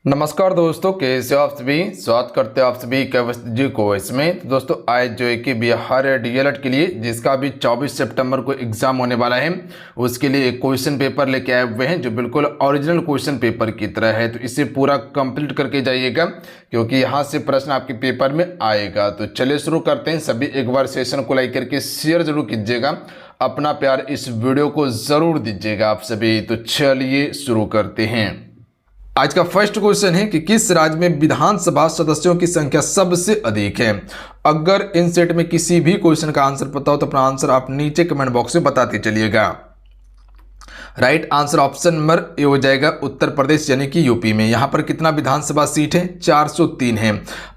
नमस्कार दोस्तों, कैसे हो आप सभी। स्वागत करते हैं आप सभी केवस्त्र जी को इसमें। तो दोस्तों आज जो है कि बिहार डीएलएड के लिए जिसका भी 24 सितंबर को एग्जाम होने वाला है, उसके लिए एक क्वेश्चन पेपर लेके आए हुए हैं जो बिल्कुल ओरिजिनल क्वेश्चन पेपर की तरह है। तो इसे पूरा कंप्लीट करके जाइएगा क्योंकि यहाँ से प्रश्न आपके पेपर में आएगा। तो चलिए शुरू करते हैं। सभी एक बार सेशन को लाइक करके शेयर जरूर कीजिएगा, अपना प्यार इस वीडियो को जरूर दीजिएगा आप सभी। तो चलिए शुरू करते हैं। आज का फर्स्ट क्वेश्चन है कि किस राज्य में विधानसभा सदस्यों की संख्या सबसे अधिक है। अगर इन सेट में किसी भी क्वेश्चन का आंसर पता हो तो अपना आंसर आप नीचे कमेंट बॉक्स में बताते चलिएगा। Right answer option number A हो जाएगा उत्तर प्रदेश यानी कि यूपी में। यहां पर कितना विधानसभा सीट है, 403 है।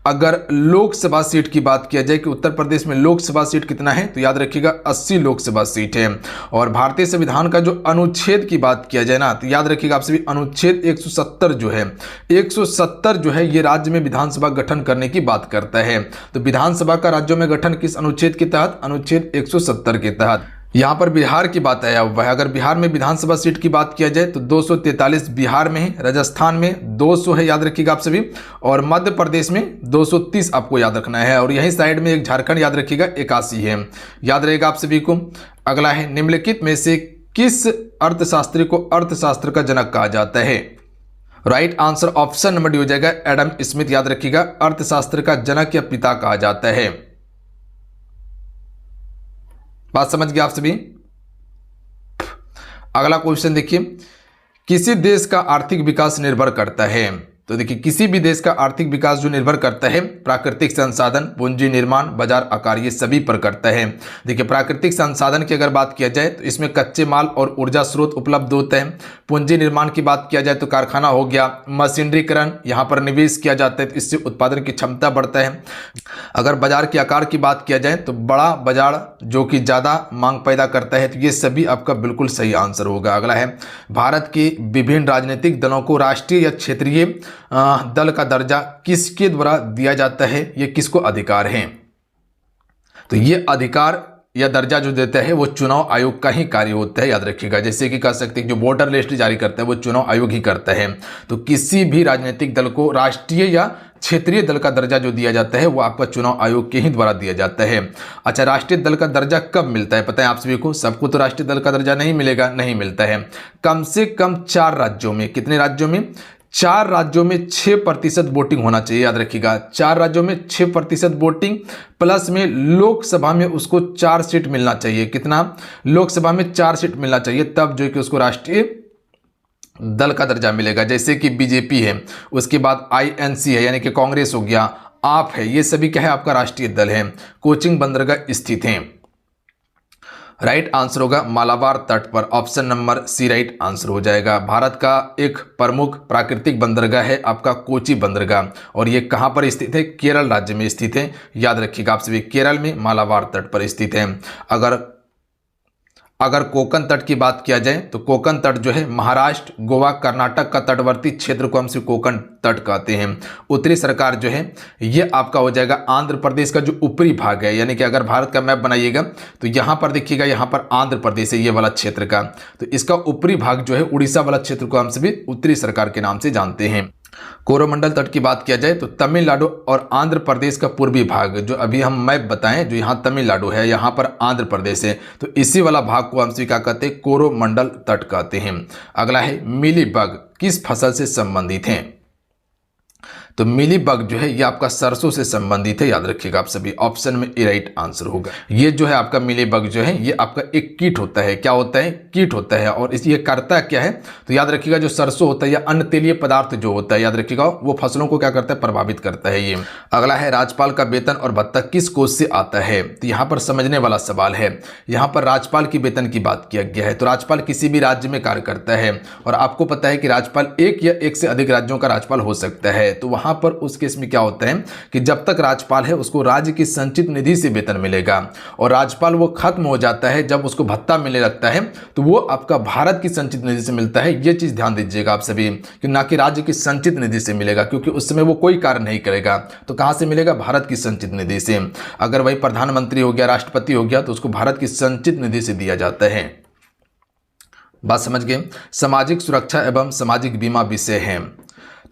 अगर लोकसभा सीट की बात किया जाए कि उत्तर प्रदेश में लोकसभा सीट कितना है, तो याद रखिएगा 80 लोकसभा सीट है। और भारतीय संविधान का जो अनुच्छेद की बात किया जाए ना, तो याद रखिएगा आप सभी अनुच्छेद 170 जो है, 170 जो है ये राज्य में विधानसभा गठन करने की बात करता है। तो विधानसभा का राज्यों में गठन किस अनुच्छेद के तहत, अनुच्छेद 170 के तहत। यहां पर बिहार की बात आया हुआ है। अगर बिहार में विधानसभा सीट की बात किया जाए तो 243 बिहार में है, राजस्थान में 200 है, याद रखिएगा आप सभी, और मध्य प्रदेश में 230 आपको याद रखना है। और यही साइड में एक झारखंड याद रखिएगा 81 है, याद रहेगा आप सभी को। अगला है निम्नलिखित में से किस अर्थशास्त्री को अर्थशास्त्र का जनक कहा जाता है। Right answer option number D हो जाएगा एडम स्मिथ, याद रखिएगा अर्थशास्त्र का जनक या पिता कहा जाता है। बात समझ गए आप सभी। अगला क्वेश्चन देखिए, किसी देश का आर्थिक विकास निर्भर करता है। तो देखिए किसी भी देश का आर्थिक विकास जो निर्भर करता है प्राकृतिक संसाधन, पूंजी निर्माण, बाजार आकार, ये सभी पर करता है। देखिए प्राकृतिक संसाधन की अगर बात किया जाए तो इसमें कच्चे माल और ऊर्जा स्रोत उपलब्ध होते हैं। पूंजी निर्माण की बात किया जाए तो कारखाना हो गया, मशीनरीकरण यहाँ पर निवेश किया जाता है तो इससे उत्पादन की क्षमता बढ़ता है। अगर बाजार के आकार की बात किया जाए तो बड़ा बाजार जो कि ज़्यादा मांग पैदा करता है। तो ये सभी आपका बिल्कुल सही आंसर होगा। अगला है भारत के विभिन्न राजनीतिक दलों को राष्ट्रीय या क्षेत्रीय दल का दर्जा किसके द्वारा दिया जाता है, ये किसको अधिकार है। तो ये अधिकार या दर्जा जो देता है वो चुनाव आयोग का ही कार्य होता है, याद रखिएगा। जैसे कि कह सकते हैं जो वोटर लिस्ट जारी करता है वो चुनाव आयोग ही करता है। तो किसी भी राजनीतिक दल को राष्ट्रीय या क्षेत्रीय दल का दर्जा जो दिया जाता है वो आपका चुनाव आयोग के ही द्वारा दिया जाता है। अच्छा, राष्ट्रीय दल का दर्जा कब मिलता है पता है आप सभी को। सबको तो राष्ट्रीय दल का दर्जा नहीं मिलेगा, नहीं मिलता है। कम से कम 4 राज्यों में, कितने राज्यों में, 4 राज्यों में 6% वोटिंग होना चाहिए, याद रखिएगा। 4 राज्यों में 6% वोटिंग प्लस में लोकसभा में उसको 4 सीट मिलना चाहिए। कितना, लोकसभा में 4 सीट मिलना चाहिए, तब जो कि उसको राष्ट्रीय दल का दर्जा मिलेगा। जैसे कि बीजेपी है, उसके बाद आईएनसी है यानी कि कांग्रेस हो गया, आप है, ये सभी क्या है आपका राष्ट्रीय दल है, कोचिंग बंदरगाह स्थित हैं। राइट आंसर होगा मालाबार तट पर, option number C right answer हो जाएगा। भारत का एक प्रमुख प्राकृतिक बंदरगाह है आपका कोची बंदरगाह, और ये कहां पर स्थित है, केरल राज्य में स्थित है, याद रखिएगा आप सभी, केरल में मालाबार तट पर स्थित है। अगर कोंकण तट की बात किया जाए तो कोंकण तट जो है महाराष्ट्र, गोवा, कर्नाटक का तटवर्ती क्षेत्र को हम सिर्फ कोंकण तट कहते हैं। उत्तरी सरकार जो है ये आपका हो जाएगा आंध्र प्रदेश का जो ऊपरी भाग है, यानी कि अगर भारत का मैप बनाइएगा तो यहाँ पर देखिएगा, यहाँ पर आंध्र प्रदेश है ये वाला क्षेत्र का। तो इसका ऊपरी भाग जो है उड़ीसा वाला क्षेत्र को हम सभी उत्तरी सरकार के नाम से जानते हैं। कोरोमंडल तट की बात किया जाए तो तमिलनाडु और आंध्र प्रदेश का पूर्वी भाग, जो अभी हम मैप बताएं, जो यहाँ तमिलनाडु है यहाँ पर आंध्र प्रदेश है, तो इसी वाला भाग को हम क्या कहते हैं, कोरोमंडल तट कहते हैं। अगला है मिलीबग किस फसल से संबंधित है। तो मिलीबग जो है ये आपका सरसों से संबंधित है, याद रखिएगा आप सभी, ऑप्शन में ए राइट आंसर होगा। ये जो है आपका मिलीबग जो है ये आपका एक कीट होता है, क्या होता है, कीट होता है। और इस ये करता क्या है, तो याद रखिएगा जो सरसों होता है या अन्य तेलीय पदार्थ जो होता है, याद रखिएगा वो फसलों को क्या करता है, प्रभावित करता है ये। अगला है राज्यपाल का वेतन और भत्ता किस कोष से आता है। तो यहाँ पर समझने वाला सवाल है। यहाँ पर राज्यपाल की वेतन की बात किया गया है। तो राज्यपाल किसी भी राज्य में कार्य करता है, और आपको पता है कि राज्यपाल एक या एक से अधिक राज्यों का राज्यपाल हो सकता है। तो वहां पर उस केस में क्या होता है कि जब तक राज्यपाल है उसको राज्य की संचित निधि से वेतन मिलेगा, और राज्यपाल वो खत्म हो जाता है जब उसको भत्ता मिलने लगता है तो वो आपका भारत की संचित निधि से मिलता है। ये चीज ध्यान दीजिएगा आप सभी कि ना कि राज्य की संचित निधि से मिलेगा, क्योंकि उस समय वो कोई कार्य नहीं करेगा। तो कहां से मिलेगा, भारत की संचित निधि से। अगर वही प्रधानमंत्री हो गया, राष्ट्रपति हो गया, तो उसको भारत की संचित निधि से दिया जाता है। बात समझ गए। सामाजिक सुरक्षा एवं सामाजिक बीमा विषय है।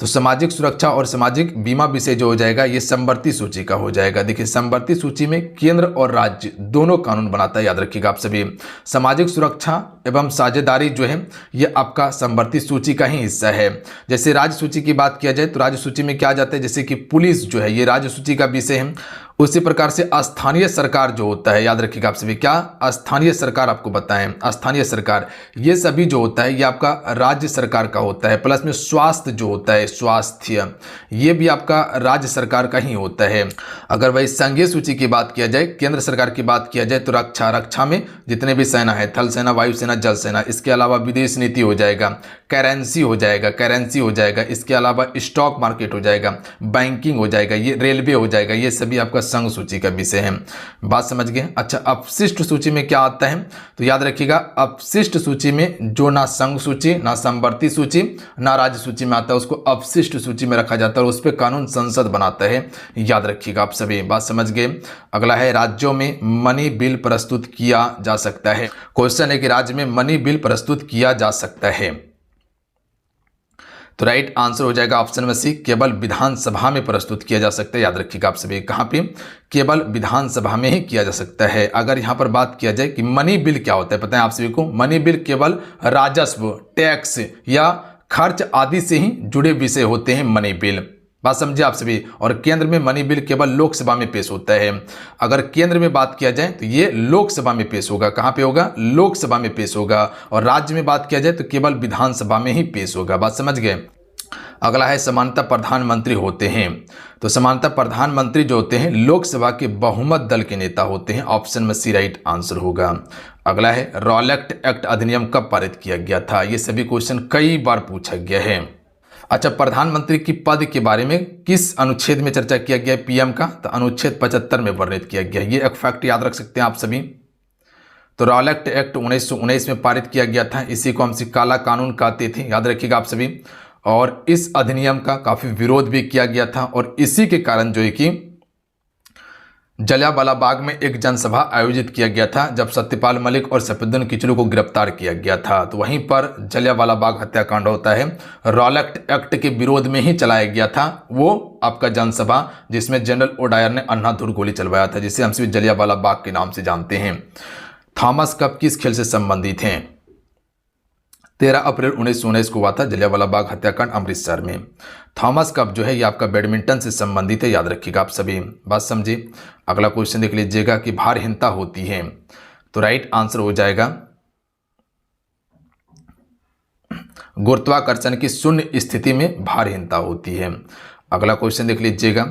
तो सामाजिक सुरक्षा और सामाजिक बीमा विषय जो हो जाएगा ये समवर्ती सूची का हो जाएगा। देखिए समवर्ती सूची में केंद्र और राज्य दोनों कानून बनाता है, याद रखिएगा आप सभी। सामाजिक सुरक्षा एवं साझेदारी जो है ये आपका समवर्ती सूची का ही हिस्सा है। जैसे राज्य सूची की बात किया जाए तो राज्य सूची में क्या आ जाता है, जैसे कि पुलिस जो है ये राज्य सूची का विषय है। उसी प्रकार से स्थानीय सरकार जो होता है, याद रखिएगा आप सभी, क्या स्थानीय सरकार आपको बताएं, स्थानीय सरकार ये सभी जो होता है ये आपका राज्य सरकार का होता है। प्लस में स्वास्थ्य जो होता है, स्वास्थ्य ये भी आपका राज्य सरकार का ही होता है। अगर वही संघीय सूची की बात किया जाए, केंद्र सरकार की बात किया जाए तो रक्षा में जितने भी सेना है, थल सेना, वायुसेना, जल सेना, इसके अलावा विदेश नीति हो जाएगा, करेंसी हो जाएगा, इसके अलावा स्टॉक मार्केट हो जाएगा, बैंकिंग हो जाएगा, ये रेलवे हो जाएगा, ये सभी आपका संघ सूची का विषय है। बात समझ गए। अच्छा, अपशिष्ट सूची में क्या आता है, तो याद रखिएगा अपशिष्ट सूची में जो ना संघ सूची, ना समवर्ती सूची, ना राज्य सूची में आता है उसको अपशिष्ट सूची में रखा जाता है और उस पर कानून संसद बनाता है, याद रखिएगा आप सभी। बात समझ गए। अगला है राज्यों में मनी बिल प्रस्तुत किया जा सकता है। क्वेश्चन है कि राज्य में मनी बिल प्रस्तुत किया जा सकता है, तो राइट आंसर हो जाएगा ऑप्शन में सी, केवल विधानसभा में प्रस्तुत किया जा सकता है, याद रखिएगा आप सभी। कहाँ पे, केवल विधानसभा में ही किया जा सकता है। अगर यहाँ पर बात किया जाए कि मनी बिल क्या होता है, पता है आप सभी को, मनी बिल केवल राजस्व, टैक्स या खर्च आदि से ही जुड़े विषय होते हैं मनी बिल। बात समझे आप सभी। और केंद्र में मनी बिल केवल लोकसभा में पेश होता है। अगर केंद्र में बात किया जाए तो ये लोकसभा में पेश होगा। कहाँ पे होगा, लोकसभा में पेश होगा। और राज्य में बात किया जाए तो केवल विधानसभा में ही पेश होगा। बात समझ गए। अगला है समानता प्रधानमंत्री होते हैं, तो समानता प्रधानमंत्री जो होते हैं लोकसभा के बहुमत दल के नेता होते हैं। ऑप्शन में सी राइट आंसर होगा। अगला है रॉलेट एक्ट अधिनियम कब पारित किया गया था, ये सभी क्वेश्चन कई बार पूछा गया है। अच्छा, प्रधानमंत्री की पद के बारे में किस अनुच्छेद में चर्चा किया गया है पीएम का, तो अनुच्छेद 75 में वर्णित किया गया है। ये एक फैक्ट याद रख सकते हैं आप सभी। तो रॉलेट एक्ट 1919 में पारित किया गया था, इसी को हम काला कानून कहते थे, याद रखिएगा आप सभी। और इस अधिनियम का काफी विरोध भी किया गया था और इसी के कारण जो है कि जलियांवाला बाग में एक जनसभा आयोजित किया गया था जब सत्यपाल मलिक और सफीउद्दीन किचलू को गिरफ्तार किया गया था। तो वहीं पर जलियांवाला बाग हत्याकांड होता है, रॉलेट एक्ट के विरोध में ही चलाया गया था वो आपका जनसभा, जिसमें जनरल ओडायर ने अंधाधुंध गोली चलवाया था, जिसे हम सभी जलियांवाला बाग के नाम से जानते हैं। थॉमस कप किस खेल से संबंधित हैं, 13 अप्रैल 1919 को हुआ था जलियांवाला बाग हत्याकांड अमृतसर में। थॉमस कप जो है ये आपका बैडमिंटन से संबंधित है, याद रखिएगा आप सभी। बात समझे। अगला क्वेश्चन देख लीजिएगा कि भारहीनता होती है, तो राइट आंसर हो जाएगा गुरुत्वाकर्षण की शून्य स्थिति में भारहीनता होती है। अगला क्वेश्चन देख लीजिएगा,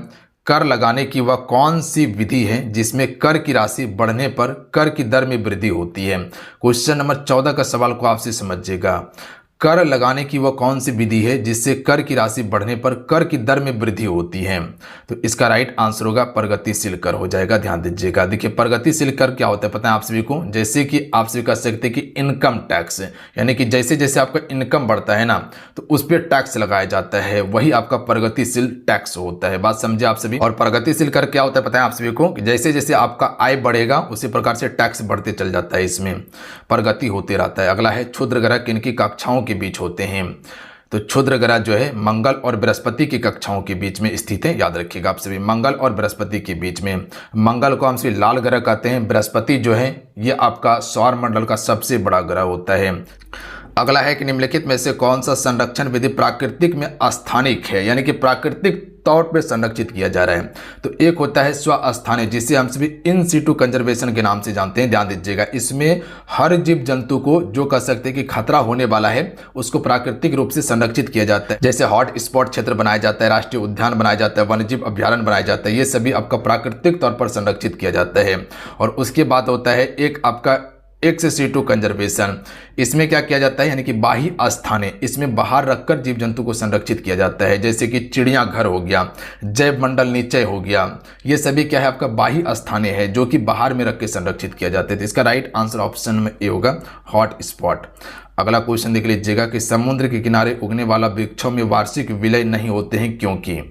कर लगाने की वह कौन सी विधि है जिसमें कर की राशि बढ़ने पर कर की दर में वृद्धि होती है। क्वेश्चन नंबर 14 का सवाल को आपसे समझिएगा, कर लगाने की वह कौन सी विधि है जिससे कर की राशि बढ़ने पर कर की दर में वृद्धि होती है, तो इसका राइट आंसर होगा प्रगतिशील कर हो जाएगा। ध्यान दीजिएगा। देखिए प्रगतिशील कर क्या होता है पता है आप सभी को, जैसे कि आप सभी कह सकते हैं कि इनकम टैक्स, यानी कि जैसे जैसे आपका इनकम बढ़ता है ना तो उस पर टैक्स लगाया जाता है, वही आपका प्रगतिशील टैक्स होता है। बात समझे आप सभी। और प्रगतिशील कर क्या होता है पता है आप सभी को, कि जैसे जैसे आपका आय बढ़ेगा उसी प्रकार से टैक्स बढ़ते चल जाता है, इसमें प्रगति होते रहता है। अगला है क्षुद्र ग्रह किनकी कक्षाओं के बीच होते हैं, तो क्षुद्र ग्रह जो है मंगल और बृहस्पति की कक्षाओं के बीच में स्थित है, याद रखिएगा आप सभी। मंगल और बृहस्पति के बीच में, मंगल को हम सभी लाल ग्रह कहते हैं, बृहस्पति जो है ये आपका सौर मंडल का सबसे बड़ा ग्रह होता है। अगला है कि निम्नलिखित में से कौन सा संरक्षण विधि प्राकृतिक में स्थानिक है, यानी कि प्राकृतिक तौर पर संरक्षित किया जा रहा है। तो एक होता है स्वस्थानिक, जिसे हम सभी इन सीटू कंजर्वेशन के नाम से जानते हैं। ध्यान दीजिएगा, इसमें हर जीव जंतु को जो कह सकते हैं कि खतरा होने वाला है उसको प्राकृतिक रूप से संरक्षित किया जाता है। जैसे हॉट स्पॉट क्षेत्र बनाया जाता है, राष्ट्रीय उद्यान बनाया जाता है, वन्यजीव अभ्यारण्य बनाया जाता है, ये सभी आपका प्राकृतिक तौर पर संरक्षित किया जाता है। और उसके बाद होता है एक आपका एक्स सीटू कंजर्वेशन, इसमें क्या किया जाता है, यानी कि बाह्य स्थाने, इसमें बाहर रखकर जीव जंतु को संरक्षित किया जाता है, जैसे कि चिड़ियाघर हो गया, जैव मंडल निचय हो गया, ये सभी क्या है आपका बाह्य स्थाने है जो कि बाहर में रख के संरक्षित किया जाता है। तो इसका राइट आंसर ऑप्शन में ए होगा, हॉट स्पॉट। अगला क्वेश्चन देख लीजिएगा कि समुद्र के किनारे उगने वाला वृक्षों में वार्षिक विलय नहीं होते हैं क्योंकि,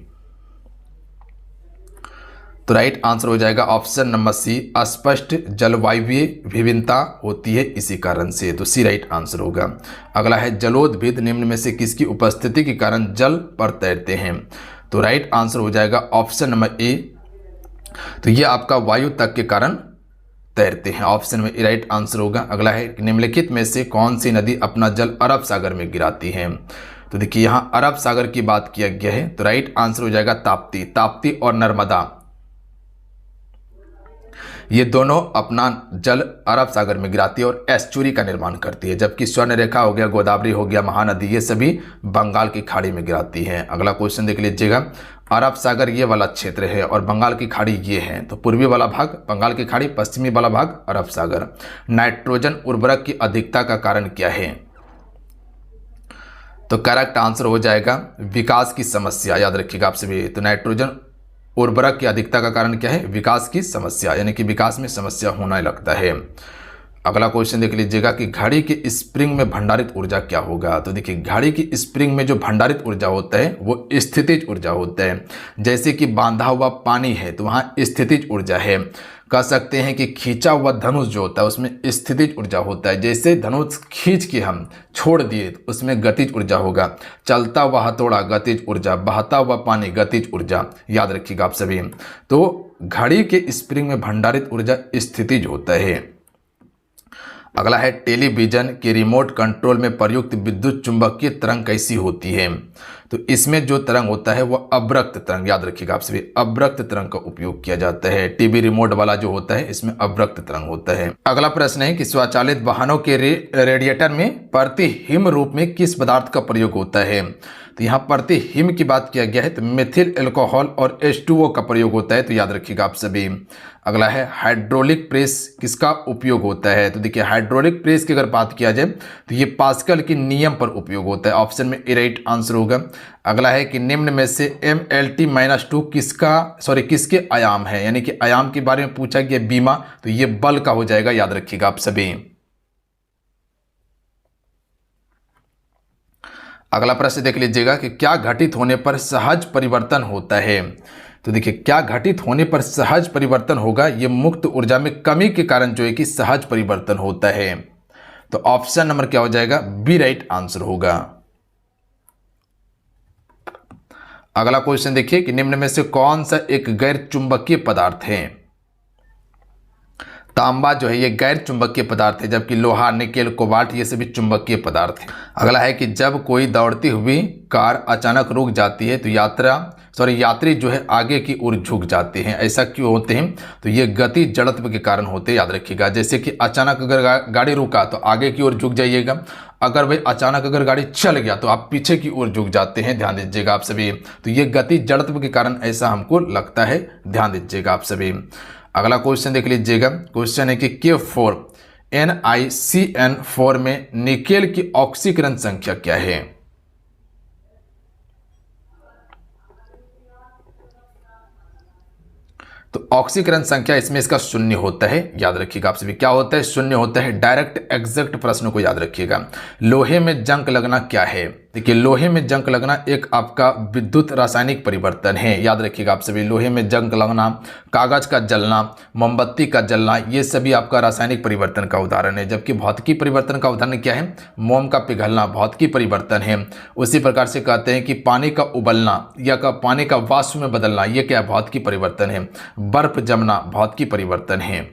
तो राइट आंसर हो जाएगा ऑप्शन नंबर सी, अस्पष्ट जलवायु भिन्नता होती है इसी कारण से, तो सी राइट आंसर होगा। अगला है जलोदभिद निम्न में से किसकी उपस्थिति के कारण जल पर तैरते हैं, तो राइट आंसर हो जाएगा ऑप्शन नंबर ए, तो ये आपका वायु तक के कारण तैरते हैं, ऑप्शन में राइट आंसर होगा। अगला है निम्नलिखित में से कौन सी नदी अपना जल अरब सागर में गिराती है, तो देखिए यहाँ अरब सागर की बात किया गया है, तो राइट आंसर हो जाएगा ताप्ती। ताप्ती और नर्मदा ये दोनों अपना जल अरब सागर में गिराती है और एस्चुरी का निर्माण करती है, जबकि स्वर्ण रेखा हो गया, गोदावरी हो गया, महानदी, ये सभी बंगाल की खाड़ी में गिराती है। अगला क्वेश्चन देख लीजिएगा, अरब सागर ये वाला क्षेत्र है और बंगाल की खाड़ी ये है, तो पूर्वी वाला भाग बंगाल की खाड़ी, पश्चिमी वाला भाग अरब सागर। नाइट्रोजन उर्वरक की अधिकता का कारण क्या है, तो करेक्ट आंसर हो जाएगा विकास की समस्या, याद रखिएगा आप सभी। तो नाइट्रोजन उर्वरक की अधिकता का कारण क्या है, विकास की समस्या, यानी कि विकास में समस्या होने लगता है। अगला क्वेश्चन देख लीजिएगा कि घड़ी के स्प्रिंग में भंडारित ऊर्जा क्या होगा, तो देखिए घड़ी की स्प्रिंग में जो भंडारित ऊर्जा होता है वो स्थितिज ऊर्जा होता है। जैसे कि बांधा हुआ पानी है तो वहाँ स्थितिज ऊर्जा है। कह सकते हैं कि खींचा हुआ धनुष जो होता है उसमें स्थितिज ऊर्जा होता है, जैसे धनुष खींच के हम छोड़ दिए तो उसमें गतिज ऊर्जा होगा। चलता हुआ हथौड़ा गतिज ऊर्जा, बहता हुआ पानी गतिज ऊर्जा, याद रखिएगा आप सभी। तो घड़ी के स्प्रिंग में भंडारित ऊर्जा स्थितिज होता है। अगला है टेलीविजन के रिमोट कंट्रोल में प्रयुक्त विद्युत चुंबकीय तरंग कैसी होती है, तो इसमें जो तरंग होता है वो अवरक्त तरंग, याद रखिएगा आप सभी, अवरक्त तरंग का उपयोग किया जाता है। टीवी रिमोट वाला जो होता है इसमें अवरक्त तरंग होता है। अगला प्रश्न है कि स्वचालित वाहनों के रेडिएटर में प्रतिहिम रूप में किस पदार्थ का प्रयोग होता है, तो यहाँ प्रतिहिम की बात किया गया है, तो मेथिल अल्कोहल और H2O का प्रयोग होता है, तो याद रखिएगा आप सभी। अगला है हाइड्रोलिक प्रेस किसका उपयोग होता है, तो देखिए हाइड्रोलिक प्रेस की अगर बात किया जाए तो ये पास्कल के नियम पर उपयोग होता है, ऑप्शन में ए राइट आंसर होगा। अगला है कि निम्न में से MLT-2 किसके आयाम है, यानी कि आयाम के बारे में पूछा गया बीमा, तो ये बल का हो जाएगा, याद रखिएगा आप सभी। अगला प्रश्न देख लीजिएगा कि क्या घटित होने पर सहज परिवर्तन होता है, तो देखिए क्या घटित होने पर सहज परिवर्तन होगा, ये मुक्त ऊर्जा में कमी के कारण जो है कि सहज परिवर्तन होता है, तो ऑप्शन नंबर क्या हो जाएगा, बी राइट आंसर होगा। अगला क्वेश्चन देखिए कि निम्न में से कौन सा एक गैर चुंबकीय पदार्थ है, तांबा जो है ये गैर चुंबकीय पदार्थ है, जबकि लोहा, निकेल, कोबाल्ट ये सभी चुंबकीय पदार्थ है। अगला है कि जब कोई दौड़ती हुई कार अचानक रुक जाती है तो यात्री जो है आगे की ओर झुक जाते हैं, ऐसा क्यों होते हैं, तो ये गति जड़त्व के कारण होते हैं, याद रखिएगा। जैसे कि अचानक अगर गाड़ी रुका तो आगे की ओर झुक जाइएगा, अगर भाई अचानक अगर गाड़ी चल गया तो आप पीछे की ओर झुक जाते हैं, ध्यान दीजिएगा आप सभी। तो ये गति जड़त्व के कारण ऐसा हमको लगता है, ध्यान दीजिएगा आप सभी। अगला क्वेश्चन देख लीजिएगा, क्वेश्चन है कि K4 NiCN4 में निकेल की ऑक्सीकरण संख्या क्या है, तो ऑक्सीकरण संख्या इसमें इसका शून्य होता है, याद रखिएगा आप सभी। क्या होता है, शून्य होता है। डायरेक्ट एग्जैक्ट प्रश्न को याद रखिएगा। लोहे में जंग लगना क्या है, देखिए लोहे में जंग लगना एक आपका विद्युत रासायनिक परिवर्तन है, याद रखिएगा आप सभी। लोहे में जंग लगना, कागज का जलना, मोमबत्ती का जलना, ये सभी आपका रासायनिक परिवर्तन का उदाहरण है। जबकि भौतिकी परिवर्तन का उदाहरण क्या है, मोम का पिघलना भौतिकी परिवर्तन है। उसी प्रकार से कहते हैं कि पानी का उबलना या पानी का वाष्प में बदलना, ये क्या है, भौतिकी परिवर्तन है। बर्फ जमना भौतिकी परिवर्तन है।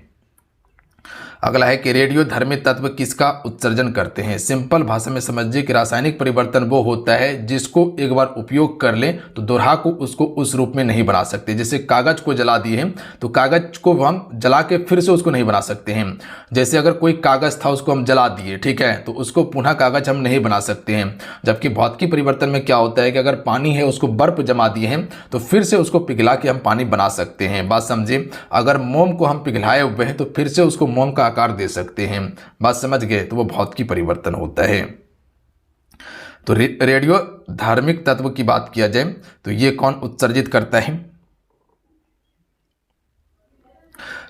अगला है कि रेडियोधर्मी तत्व किसका उत्सर्जन करते हैं। सिंपल भाषा में समझिए कि रासायनिक परिवर्तन वो होता है जिसको एक बार उपयोग कर लें तो दोहरा को उसको उस रूप में नहीं बना सकते। जैसे कागज को जला दिए हैं तो कागज को हम जला के फिर से उसको नहीं बना सकते हैं। जैसे अगर कोई कागज था उसको हम जला दिए, ठीक है, तो उसको पुनः कागज हम नहीं बना सकते हैं। जबकि भौतिकी परिवर्तन में क्या होता है कि अगर पानी है उसको बर्फ जमा दिए हैं तो फिर से उसको पिघला के हम पानी बना सकते हैं। बात समझिए, अगर मोम को हम पिघलाए हुए हैं तो फिर से उसको मोम का आकार दे सकते हैं। बात समझ गए, तो वो भौतिकी परिवर्तन होता है। तो रेडियो धार्मिक तत्व की बात किया जाए तो ये कौन उत्सर्जित करता है,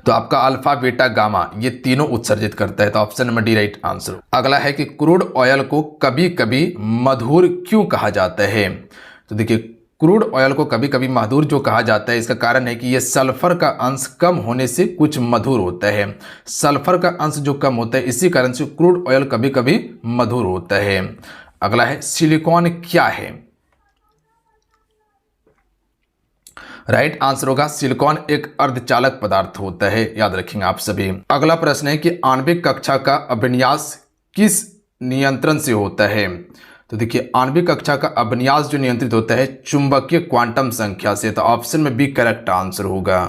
तो आपका अल्फा, बीटा, गामा ये तीनों उत्सर्जित करता है, तो option number D right answer. अगला है कि क्रूड ऑयल को कभी कभी मधुर क्यों कहा जाता है, तो देखिए क्रूड ऑयल को कभी कभी मधुर जो कहा जाता है, इसका कारण है कि ये सल्फर का अंश कम होने से कुछ मधुर होता है। सल्फर का अंश जो कम होता है इसी कारण से क्रूड ऑयल कभी कभी मधुर होता है। अगला है सिलिकॉन क्या है? राइट आंसर होगा सिलिकॉन एक अर्धचालक पदार्थ होता है, याद रखेंगे आप सभी। अगला प्रश्न है कि आणविक कक्षा का अभिन्यास किस नियंत्रण से होता है? तो देखिए आणविक कक्षा का अभिन्यास जो नियंत्रित होता है चुंबकीय क्वांटम संख्या से, तो ऑप्शन में बी करेक्ट आंसर होगा।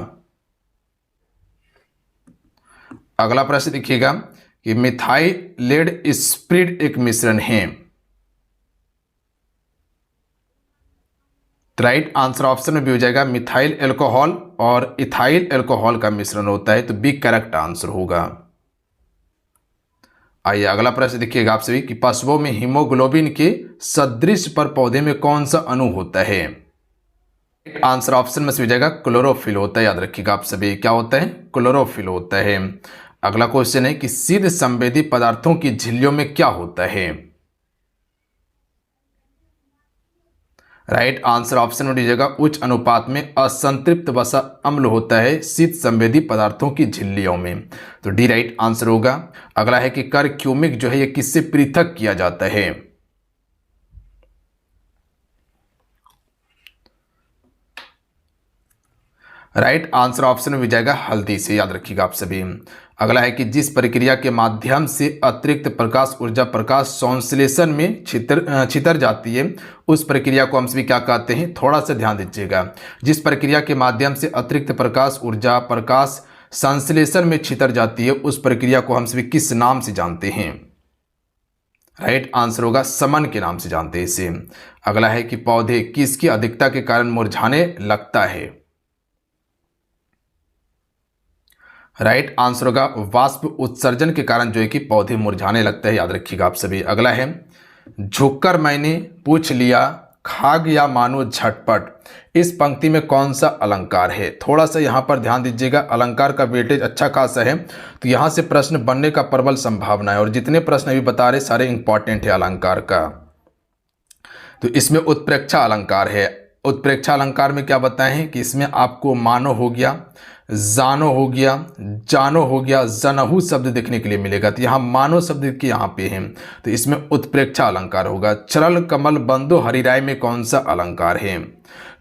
अगला प्रश्न देखिएगा कि मिथाइलेट स्प्रिड एक मिश्रण है। राइट आंसर ऑप्शन में भी हो जाएगा मिथाइल एल्कोहल और इथाइल एल्कोहल का मिश्रण होता है, तो बी करेक्ट आंसर होगा। आइए अगला प्रश्न देखिएगा आप सभी कि पशुओं में हीमोग्लोबिन के सदृश पर पौधे में कौन सा अणु होता है? आंसर ऑप्शन में से हो जाएगा क्लोरोफिल होता है, याद रखिएगा आप सभी। क्या होता है? क्लोरोफिल होता है। अगला क्वेश्चन है कि शीघ्र संवेदी पदार्थों की झिल्लियों में क्या होता है? राइट आंसर ऑप्शन में दीजिएगा उच्च अनुपात में असंतृप्त वसा अम्ल होता है शीत संवेदी पदार्थों की झिल्लियों में, तो डी राइट आंसर होगा। अगला है कि करक्यूमिक जो है ये किससे पृथक किया जाता है? राइट आंसर ऑप्शन में भी जाएगा हल्दी से, याद रखिएगा आप सभी। अगला है कि जिस प्रक्रिया के माध्यम से अतिरिक्त प्रकाश ऊर्जा प्रकाश संश्लेषण में छितर जाती है उस प्रक्रिया को हम सभी क्या कहते हैं? थोड़ा सा ध्यान दीजिएगा। जिस प्रक्रिया के माध्यम से अतिरिक्त प्रकाश ऊर्जा प्रकाश संश्लेषण में छितर जाती है उस प्रक्रिया को हम सभी किस नाम से जानते हैं? राइट आंसर होगा समन के नाम से जानते हैं इसे। अगला है कि पौधे किसकी अधिकता के कारण मुरझाने लगता है? राइट आंसर होगा वाष्प उत्सर्जन के कारण जो है कि पौधे मुरझाने लगते हैं, याद रखिएगा आप सभी। अगला है झुककर मैंने पूछ लिया खाग या मानो झटपट, इस पंक्ति में कौन सा अलंकार है? थोड़ा सा यहाँ पर ध्यान दीजिएगा, अलंकार का वेटेज अच्छा खासा है, तो यहाँ से प्रश्न बनने का प्रबल संभावना है और जितने प्रश्न अभी बता रहे सारे इंपॉर्टेंट है अलंकार का। तो इसमें उत्प्रेक्षा अलंकार है। उत्प्रेक्षा अलंकार में क्या बताएं हैं कि इसमें आपको मानो हो गया, जानो हो गया, जानो हो गया, जनहु शब्द देखने के लिए मिलेगा, तो यहाँ मानो शब्द के यहाँ पे है, तो इसमें उत्प्रेक्षा अलंकार होगा। चरल कमल बंदो हरिराय में कौन सा अलंकार है?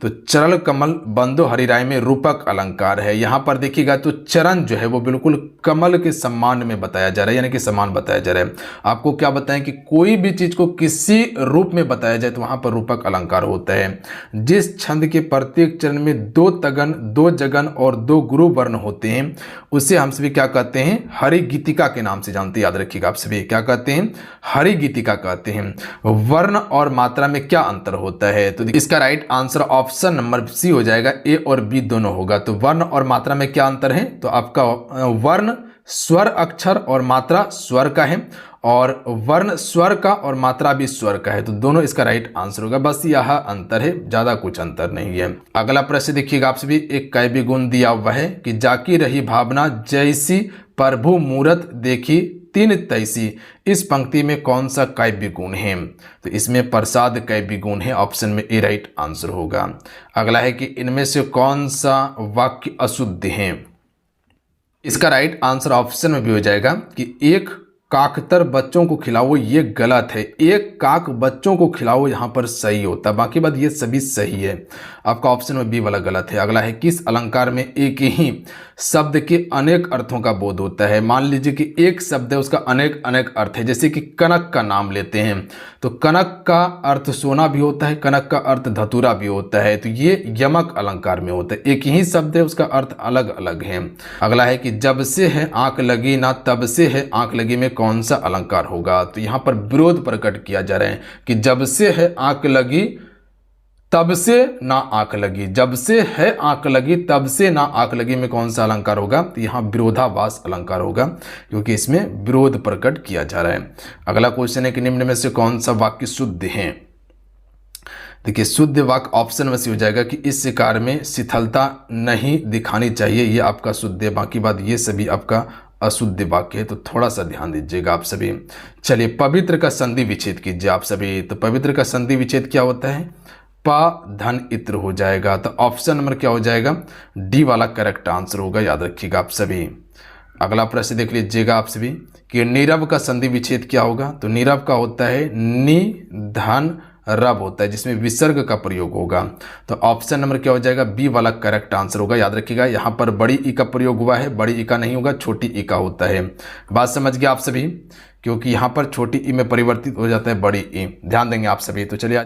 तो चरल कमल बंदो हरिराय में रूपक अलंकार है। यहाँ पर देखिएगा तो चरण जो है वो बिल्कुल कमल के सम्मान में बताया जा रहा है, यानी कि समान बताया जा रहा है। आपको क्या बताएं कि कोई भी चीज को किसी रूप में बताया जाए तो वहां पर रूपक अलंकार होता है। जिस छंद के प्रत्येक चरण में 2 तगन, 2 जगन और 2 गुरु वर्ण होते हैं उसे हम सभी क्या कहते हैं? हरिगीतिका के नाम से जानते हैं, याद रखिएगा आप सभी। क्या कहते हैं? हरिगीतिका कहते हैं। वर्ण और मात्रा में क्या अंतर होता है? तो इसका right answer option number C हो जाएगा, ए और बी दोनों होगा। तो वर्ण और मात्रा में क्या अंतर है? तो आपका वर्ण स्वर अक्षर और मात्रा स्वर का है और वर्ण स्वर का और मात्रा भी स्वर का है, तो दोनों इसका राइट आंसर होगा। बस यह अंतर है, ज्यादा कुछ अंतर नहीं है। अगला प्रश्न देखिएगा आप सभी, एक काव्य गुण दिया हुआ है कि जाकी रही भावना जैसी प्रभु मूरत देखी तीन तैसी, इस पंक्ति में कौन सा काव्य गुण है? तो इसमें प्रसाद काव्य गुण है, ऑप्शन में ए राइट आंसर होगा। अगला है कि इनमें से कौन सा वाक्य अशुद्ध है? इसका राइट आंसर ऑप्शन में भी हो जाएगा कि एक काकतर बच्चों को खिलाओ, ये गलत है। एक काक बच्चों को खिलाओ यहाँ पर सही होता है, बाकी बात ये सभी सही है। आपका ऑप्शन में बी वाला गलत है। अगला है किस अलंकार में एक ही शब्द के अनेक अर्थों का बोध होता है? मान लीजिए कि एक शब्द है उसका अनेक अनेक अर्थ है, जैसे कि कनक का नाम लेते हैं तो कनक का अर्थ सोना भी होता है, कनक का अर्थ धतूरा भी होता है, तो ये यमक अलंकार में होता है। एक ही शब्द है उसका अर्थ अलग अलग है। अगला है कि जब से है आंख लगी ना तब से है आंख लगी में कौन सा अलंकार होगा? तो यहाँ पर विरोध प्रकट किया जा रहा है कि जब से है आंख लगी तब से ना आंख लगी, जब से है आंख लगी तब से ना आंख लगी में कौन सा अलंकार होगा? तो यहाँ विरोधाभास अलंकार होगा, क्योंकि इसमें विरोध प्रकट किया जा रहा है। अगला क्वेश्चन है कि निम्न में से कौन सा वाक्य शुद्ध है? देखिए शुद्ध वाक्य ऑप्शन में से हो जाएगा कि इस कार्य में शिथिलता नहीं दिखानी चाहिए, ये आपका शुद्ध है। बाकी बात ये सभी आपका अशुद्ध वाक्य है, तो थोड़ा सा ध्यान दीजिएगा आप सभी। चलिए पवित्र का संधि विच्छेद कीजिए आप सभी। तो पवित्र का संधि विच्छेद क्या होता है? प धन इत्र हो जाएगा। तो ऑप्शन नंबर क्या हो जाएगा, डी वाला करेक्ट आंसर होगा, याद रखिएगा आप सभी। अगला प्रश्न देख लीजिएगा आप सभी कि नीरव का संधि विच्छेद क्या होगा। तो नीरव का होता है नि धन रब होता है, जिसमें विसर्ग का प्रयोग होगा। तो ऑप्शन नंबर क्या हो जाएगा, बी वाला करेक्ट आंसर होगा, याद रखिएगा। यहाँ पर बड़ी ई का प्रयोग हुआ है, बड़ी ई का नहीं होगा, छोटी ई का होता है। बात समझ गए आप सभी, क्योंकि यहाँ पर छोटी ई में परिवर्तित हो जाता है बड़ी ई, ध्यान देंगे आप सभी। तो चलिए